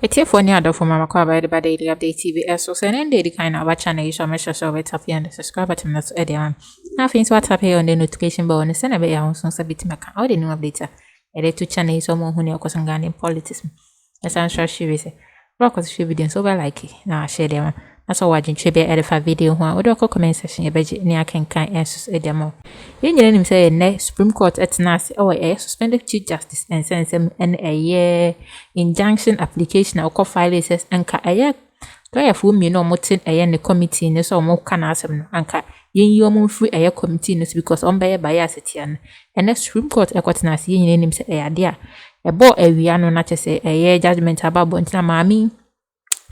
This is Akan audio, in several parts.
It's here for any other from my by the daily update TV. So send in daily kind of watch channel. You should make sure to tap here and the subscribe button. That's Edian. Now, things what tap here on the notification bell and send a bit of some bit my all the new update. Edit to channel is someone who knows concerning politics. As I'm sure she will say. Rock was video so well like it. Now share them. That's all watching Tribute edit video one. What do I comment section? You bet near can answers a demo. You know him say next Supreme Court at Nasi or a suspended Chief Justice and sends him a year injunction application or call files and ka a year. Try a full me no motin a year committee in so more can ask him anka. Yin moon free a year committee because on by a biasitian. And next Supreme Court a court Nasi yin name say a dear. A boy a viano not to say a year judgment about Bontina Mammy.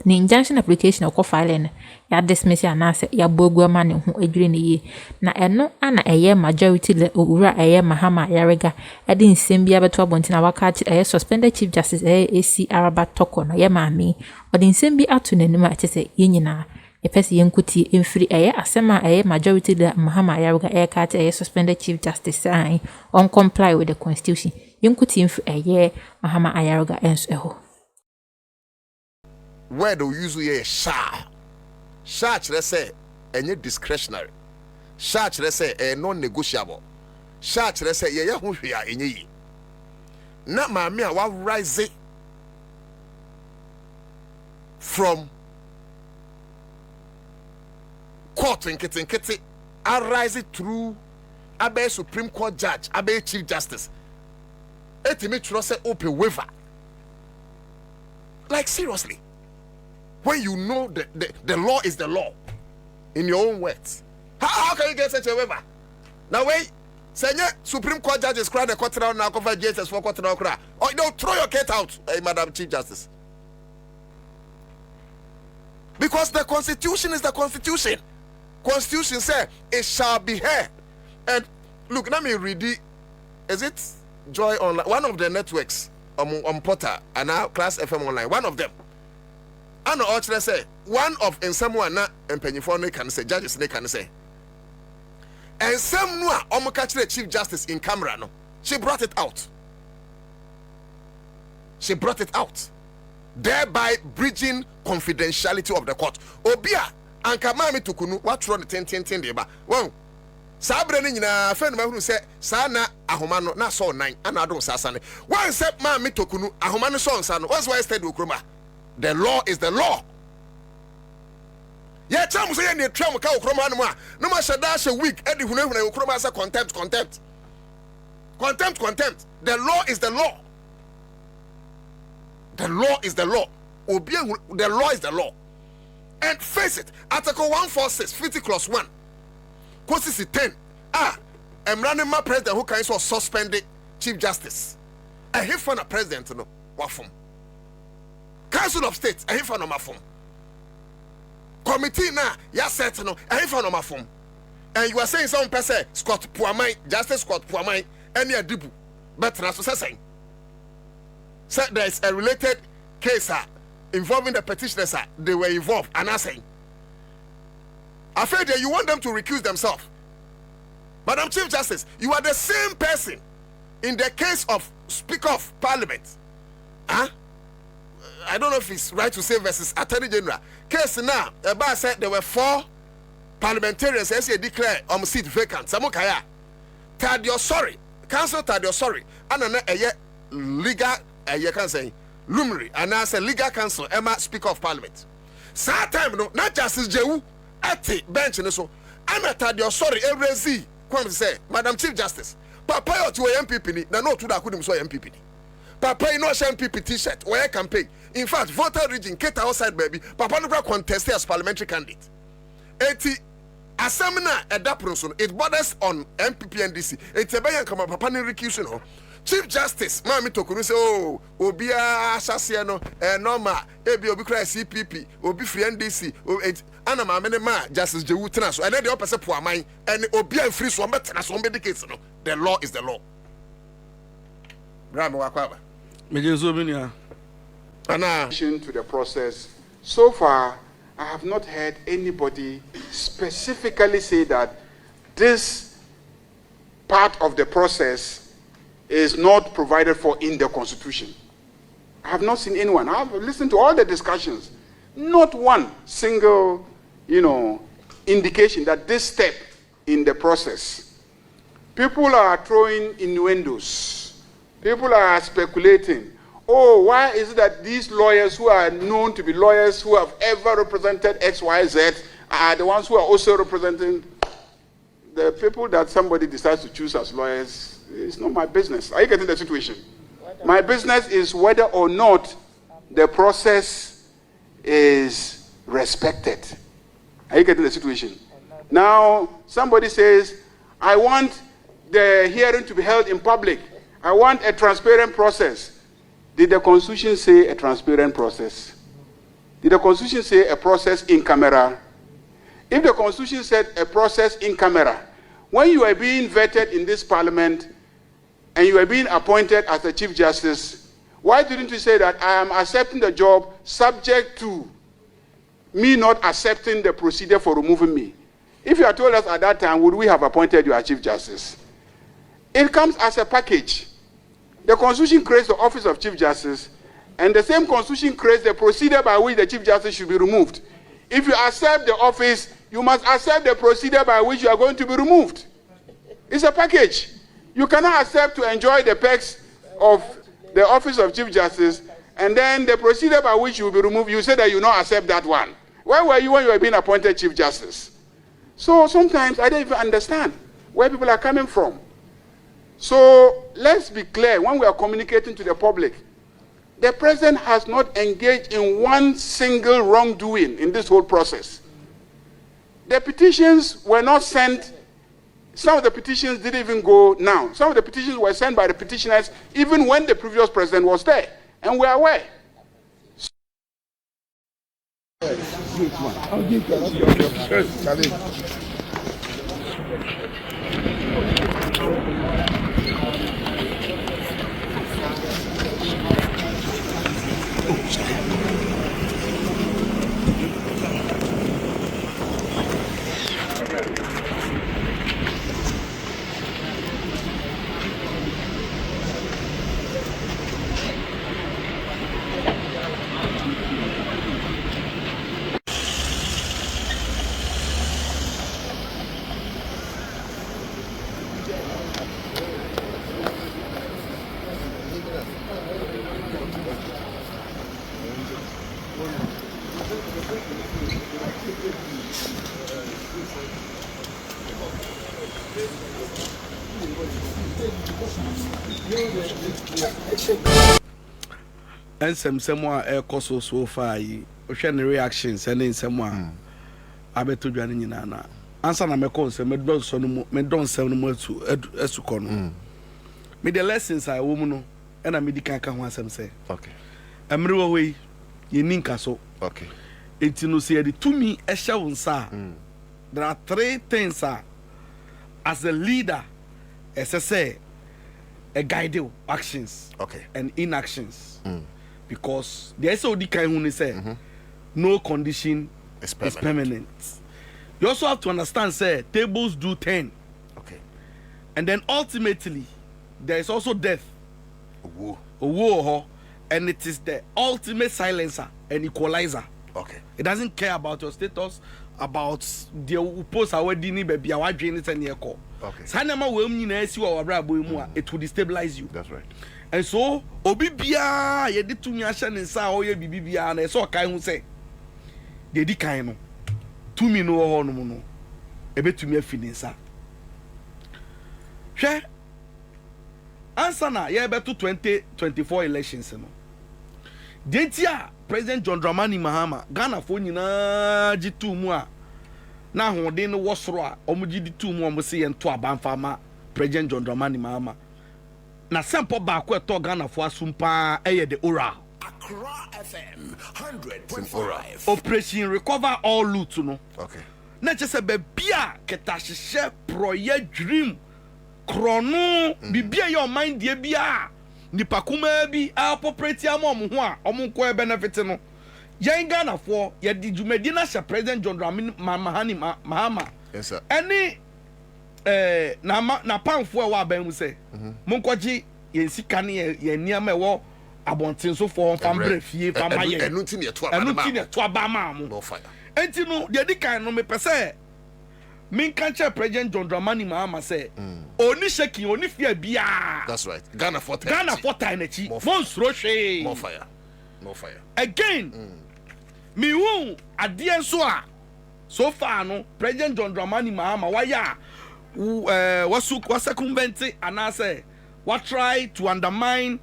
The injunction application or filing ya dismiss ya nase ya bogwa mane ho adwire ne yi na eno ana eye majority le owura Mahama Ayariga edi nsem bia beto abontina waka eye suspended chief justice AC Araba Torkornoo ye maami odi nsem bi ato nanim a chese yenyina epese yenkuti emfiri eye asema eye majority le Mahama Ayariga ka eye suspended chief justice on comply with the constitution yenkuti emfiri eye Mahama Ayariga enso eho. Where do you usually a sha? Let's say, any discretionary. Let's say, a non-negotiable. Let's say, yeah, who we are in ye. Not my mere what rise from court and kitty, I rise it through Abe Supreme Court Judge, Abe Chief Justice. Etime trust open waiver. Like seriously. When you know the law is the law, in your own words, how can you get such a waiver? Now wait, Senior Supreme Court judges cry the court now cover JSS for court now cry. Or don't throw your cat out, Madam Chief Justice. Because the Constitution is the Constitution. Constitution says it shall be heard. And look, let me read it. Is it Joy Online? One of the networks on Porter and now Class FM Online. One of them. I know what say. One of in someone na empenyifo can say, judges can say. And someone catch the Chief Justice in camera no. She brought it out. She brought it out. Thereby breaching confidentiality of the court. Obia anka mami tukunu what run the 10 deba. Wow. Sabre ni nyina friend ma hu say sa na ahoma no na so 9 ana do sasane. One say mami tukunu ahoma no so nsa no. What's why steady Akroma? The law is the law. Yeah, cham say any tram ka Akroma no ma shada week edi hunu Akroma say contempt. The law is the law. The law is the law. The law is the law. And face it, Article 146, 50 clause 1. Constitution 10. I'm running my president who can so suspend the Chief Justice. I hear from a president no wafum. Council of State, I hear from my phone. Committee na ya set no, I hear from my phone. And you are saying some person Scott Puamai, Justice Scott Puamai, any adibu. But na so saying. So there is a related case involving the petitioners. They were involved, and I saying, I feel that you want them to recuse themselves. Madam Chief Justice, you are the same person in the case of Speaker of Parliament. I don't know if it's right to say versus Attorney General. Case now, about said there were 4 parliamentarians as they declare seat vacant. Samukaya, Tadio sorry, Council Tadio sorry, and a legal, you can say, Lumri, and I say legal counsel, Emma Speaker of Parliament. Sad time, no, not Justice Jehu, at the bench, and so I'm a Tadio sorry, every Z, come say, Madam Chief Justice, Papa to a MPP, no, to that couldn't say MPP. Papa, you know, MPP t-shirt, where campaign. In fact, voter region, Keta outside, baby. Papa no contest as parliamentary candidate. 80 Asamina at that person, it borders on MPP and DC. It's a bayan come Papa ni recusal. Chief Justice, Mami Tokunu say, oh, Obia Sasiano, Norma, Ebi Obi Cry CPP, Obi Free NDC, Anama Menema, Justice Jewutana, and then the opposite poor mine, and Obia free swamp, and some medicates. The law is the law. Bravo Akroma. To the process. So far, I have not heard anybody specifically say that this part of the process is not provided for in the Constitution. I have not seen anyone. I have listened to all the discussions. Not one single, indication that this step in the process. People are throwing innuendos. People are speculating. Oh, why is it that these lawyers who are known to be lawyers who have ever represented X, Y, Z are the ones who are also representing the people that somebody decides to choose as lawyers? It's not my business. Are you getting the situation? My business is whether or not the process is respected. Are you getting the situation? Now, somebody says, I want the hearing to be held in public. I want a transparent process. Did the Constitution say a transparent process? Did the Constitution say a process in camera? If the Constitution said a process in camera, when you are being vetted in this parliament and you are being appointed as the Chief Justice, why didn't you say that I am accepting the job subject to me not accepting the procedure for removing me? If you had told us at that time, would we have appointed you as Chief Justice? It comes as a package. The Constitution creates the office of Chief Justice, and the same Constitution creates the procedure by which the Chief Justice should be removed. If you accept the office, you must accept the procedure by which you are going to be removed. It's a package. You cannot accept to enjoy the perks of the office of Chief Justice, and then the procedure by which you will be removed, you say that you not accept that one. Where were you when you were being appointed Chief Justice? So sometimes I don't even understand where people are coming from. So let's be clear when we are communicating to the public. The president has not engaged in one single wrongdoing in this whole process. The petitions were not sent. Some of the petitions didn't even go now. Some of the petitions were sent by the petitioners even when the previous president was there. And we are aware. And some air cost so far. You reactions and in some I bet to join in Nana. Answer my calls and me don't sell no more to Esukono. Me the lessons I woman and I made the can't want some say. Okay. I'm real way you ninka so. Okay. It's no say the to me a show sir. There are three things as a leader, as I say, a guide actions and inactions. Because the SOD can say no condition is permanent. You also have to understand, say, tables do turn. Okay. And then ultimately, there is also death. And it is the ultimate silencer and equalizer. Okay. It doesn't care about your status, about the post our dinner baby, our dreams and your call. Okay. Sanama will mean as you are it will destabilize you. That's right. And so, Obibia, ye did to me ashan and saw ye bibia, and I saw Kai who say, they did kind to me no honor, a bit to me a feeling, sir. Share answer now, ye better 2024 elections. Did ya President John Dramani Mahama, Ghana for Nina G2 Mua. Now, who didn't was raw, Omuji 2 more say and 2 Banfama, President John Dramani Mahama. Na sample back where to Ghana for Sumpa the Ura. Akroma FM 100.5. Operation Recover All Loot, no. Okay. Not just a baby, Ketashe, Proye Dream, Chrono, Bibia your mind, dear Bia. Nipakuma be our property among Omunko benefit. No. Yang Ghana for yet did you Medina President John Dramani Mahama. Yes, sir. Any na pan for wa ben say monkwaji yen sika ne ye niam e wo abontin so for fambre fie famaye enu ti ne to aba ma mo no fire enti no de di kan no me pese min kanche President John Dramani Mahama say oni shaking oni fear bia. That's right. Ghana 4 na chi monsro hwe more fire again mi wu ade enso a so far no President John Dramani Mahama waya was circumvent anase what try to undermine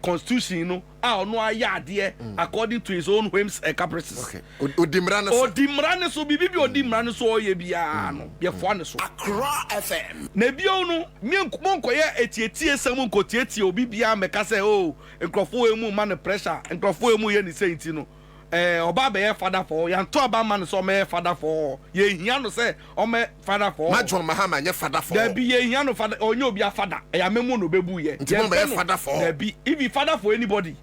constitution, you know, no aya according to his own whims and caprices. Okay. Odimrane so bibi odimrane so ye bia no ye fo ne so. Akroma FM. Na bio no mi nkoye etietie sam nkotietie obi bia meka say oh nkrofo emu man pressure nkrofo emu ye ni say nti no oba be father for ya nto aba man so me father for ye hia no say o me father for John Mahama nye father for there be ye hia no father onye obi father ya memu no bebu ye nti mo be father for there be if you father for anybody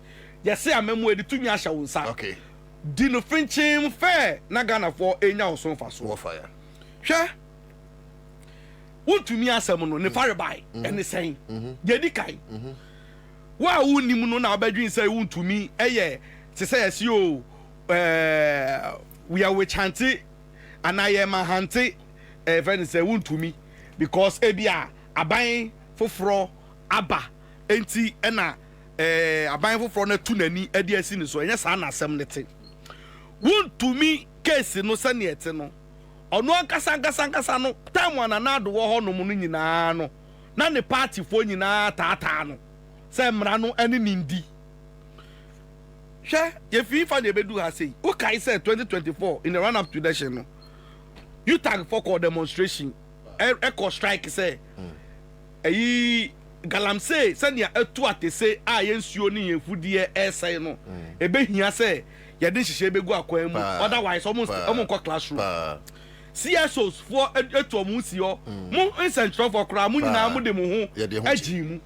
you say amemu edi tumi ahya wo nsa okay di no finchim fair na Ghana for enya oso fa so fire hwe wontumi asem no ne fare bai ene sen ye di kai wa wonim no na obadwin say wontumi eye te say yes yo we are with chanty and I am a hanty friend say wontumi because ebia aban foforo aba enti ena aban foforo na tu nani ade asi ni so enya sa na asem ne te wontumi Kesi no sane ete no ono ankasa no time wana na do wo hono mu nyina no na ne party fo nyina tata no se mra no ene nindi hwe ye fi fa ne bedu ha sei o kai say 2024 in the run up to election no you tag for call demonstration echo strike say eyi galamse sania etu atese a yensuo ni yefudie esai no ebe hia say ye de hihye begu akwan mu otherwise almost classroom CSOs for etu omusi ho mu incentral for kra mu nyina mu de mu ho agi mu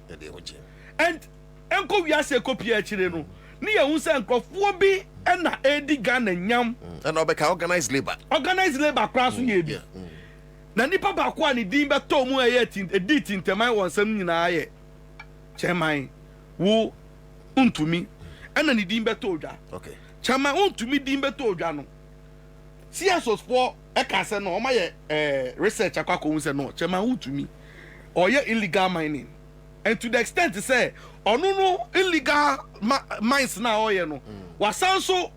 and enko wiase copy a chire no ni ye hu se nkrofo bi na edi Ghana nyam and obeka organized labor kra so ye bi na nipa ba kwa ni din be to mu edit inteman wonsam nyina ye chairman wo untumi na ni din be to odwa okay chairman untumi din be to odwa no CSOs for ekase no o ma ye research akwa ko hu se no chairman untumi or ye illegal mining and to the extent say no illegal mines na oye no wasanso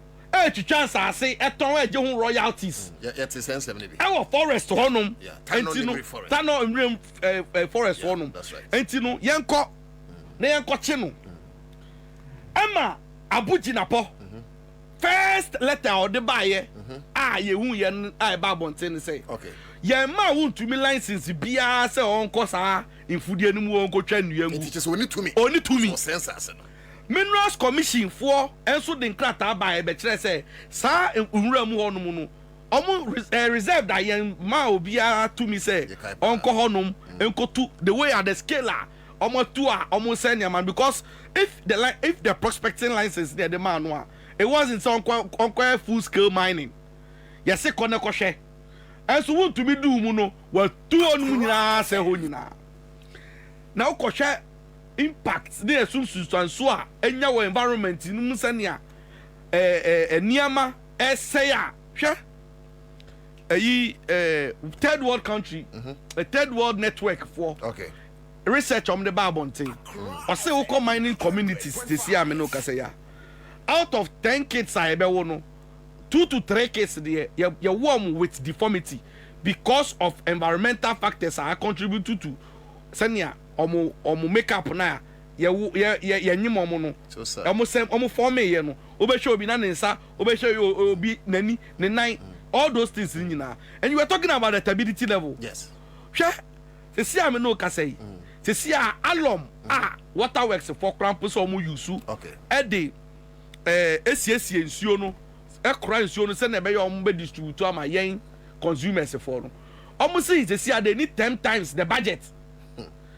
twitwa asase eton eje hu royalties yet is sensitive ni our forest honum entino tano mrem forest honum entino yenko na yenko che no ama abuji na po first letter or the buyer ye hu ye a ba bonten say okay ye ma won to me license bia say onko sa infudie no mu onko twa nua mu it is only to me census no Minerals Commission for enso de nkrata ba e be kire say sa nwura mu honum no omo reserve that yen ma obia to me say onko honum enko to the way at the scale omo to omo send man because if the prospecting license there the man no it wasn't some full scale mining yes e kone ko hwe enso won to me do mu no wa tu onum nyina se ho nyina na ukoshe impact dey sunsuanso a enya wo environment num sania niama essay a hwe third world country a third world network for okay research on the Babonte or say we mining communities this year me no kase ya out of 10 kids I be no 2 to 3 cases there you warm with deformity because of environmental factors are contribute to sania omo makeup na ye nyim omo no omo form ye no obehwe obi na nsa obehwe obi nani ne nine all those things nyina and you were talking about the stability level yes hwe se si am no kasai se si alum water works for crampus omo use okay e de esiesie nsuo no ekora nsuo no se na be ye omo be distribute am yen consumers for no omo se si they need 10 times the budget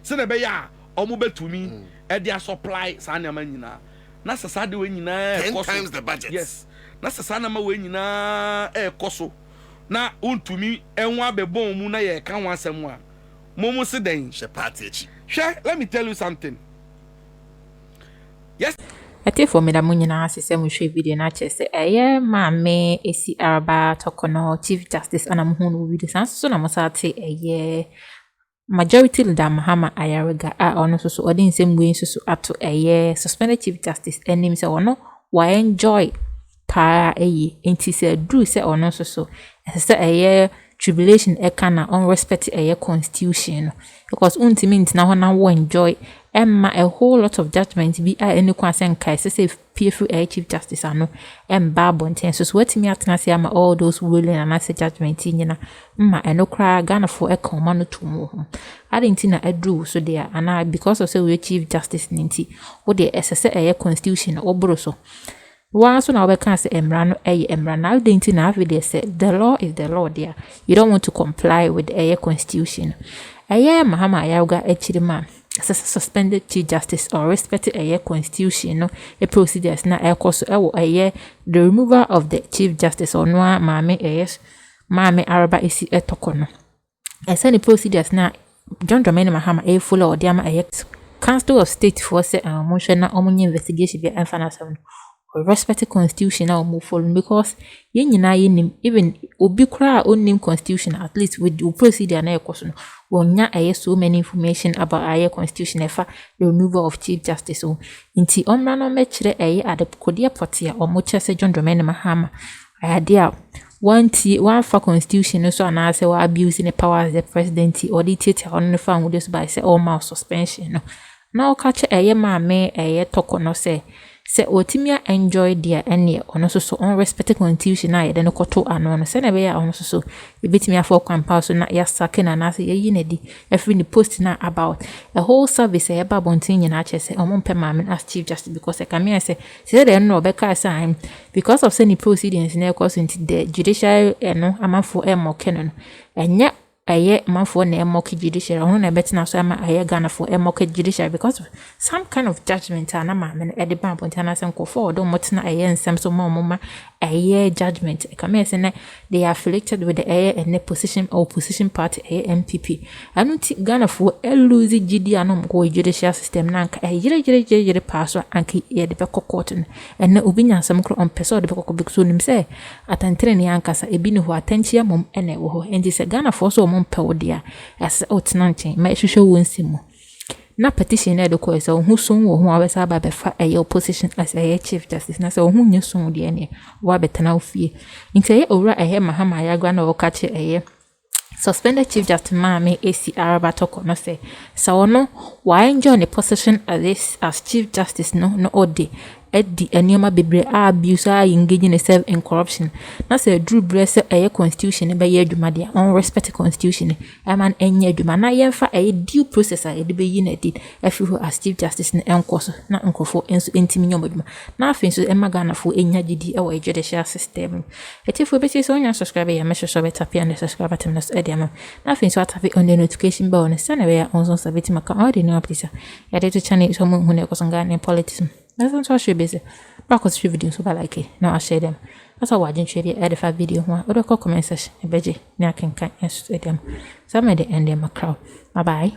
se na be ya omo betumi e dia supply sa na ma nyina na sasa de we nyina 10 times the budget yes na sasa na ma we nyina koso na untumi enwa bebon mu na ye ka ho asem a momo se den she party echi let me tell you something Yes. Ati for me da mo nyina asese mo hwe video na chese eye maame esi araba Torkornoo Chief Justice ana mo hu video so na mo sa te eye majority leader Mahama Ayariga a ono so odi nsem gwe so ato eye suspended Chief Justice enim se ono wa enjoy pa eye enti se dru se ono so se eye tribulation ekana on respect eye constitution because ultimately na ho wo enjoy Emma a whole lot of judgment be any concern kai say fearful Chief Justice ano babonten so what me atna say ama all those ruling and say judgment nyina mma eno kra Ghana for Akroma no to mo adinti na adru so there and because of say we Chief Justice ninti wo dey ss a constitution obro so once na we can say emra no emra na adinti na we dey say the law is the law there you don't want to comply with the constitution Mahama Ayariga echirima suspended Chief Justice or respected a constitution no a procedures na course the removal of the Chief Justice or no maame araba isi Torkornoo the procedures na John Dramani Mahama full or diama Council of State for say motion na omunye investigation be enfana seven respect constitution na move follow because yen nyina yenim even obi kra onim constitution at least with the procedure na ekoso no wonya so many information about constitution efa the removal of Chief Justice so inti omra no mekire adekodia potia omoche se John Dramani Mahama dia one for constitution so na say wa abusing the powers of the president or dictator on the fan with this by say all mouth suspension no now catch maame Torkornoo say otimia enjoy their ene ono so unrespected constitution na ye de no koto ano no se na be ya ono so ebetimi afọ kwampa so na ya sake na na se ye yinedi every ni post na about a whole service e ba bontin nyina che se omompe maame as Chief Justice because e come say de no be ka say because of any proceedings na cause into the judicial no amafo e mo kenon enya manfo na emoke judiciary ono na betina so ama Ghana for emoke judiciary because of some kind of judgment na maame e de ban bontana sem ko for do motina nsem so mama judgment e come say na they are affiliated with the and the opposition party MPP anuti Ghana for lose gidi anom go judicial system na nka yire pass anki ye de be court and na obi nyansem kro on person de be because nim say atantre ne ankasa ebi ne ho atanchia mom ene wo ho and say Ghana for so Pewodia as outenanting, my social winsimo. Na petition na ko so hu sun wo hu abesa ba befa opposition as Chief Justice na so hu nyu sun de ne wa betana ofie nti owura Mahama Ayariga na wo ka che suspended Chief Justice maame esi araba Torkornoo say so no why enjoy the position as Chief Justice no odi Eddie enioma bebre abuse engaging itself in corruption na say drew bless constitution be ye adwuma dia on respect constitution man enye adwuma na yemfa due process de be yi na did afihu as Chief Justice na enkoso na nkofo enso entimi nyom adwuma na afin so Ghana fo enya gidi e judicial system etifo be say so nya subscribe ya mesho so beta pia na subscribe button na so ediama na afin so atafi on the notification bell na send we ya onzo sabiti maka already know please ya de to channel so mo hu ne ko so Ghana politics. That's what should be. Back with videos so like now I share them. That's how I didn't share the edify video one or the comment section. Beji, now I can stadium. So I made the end of my crowd. Bye bye.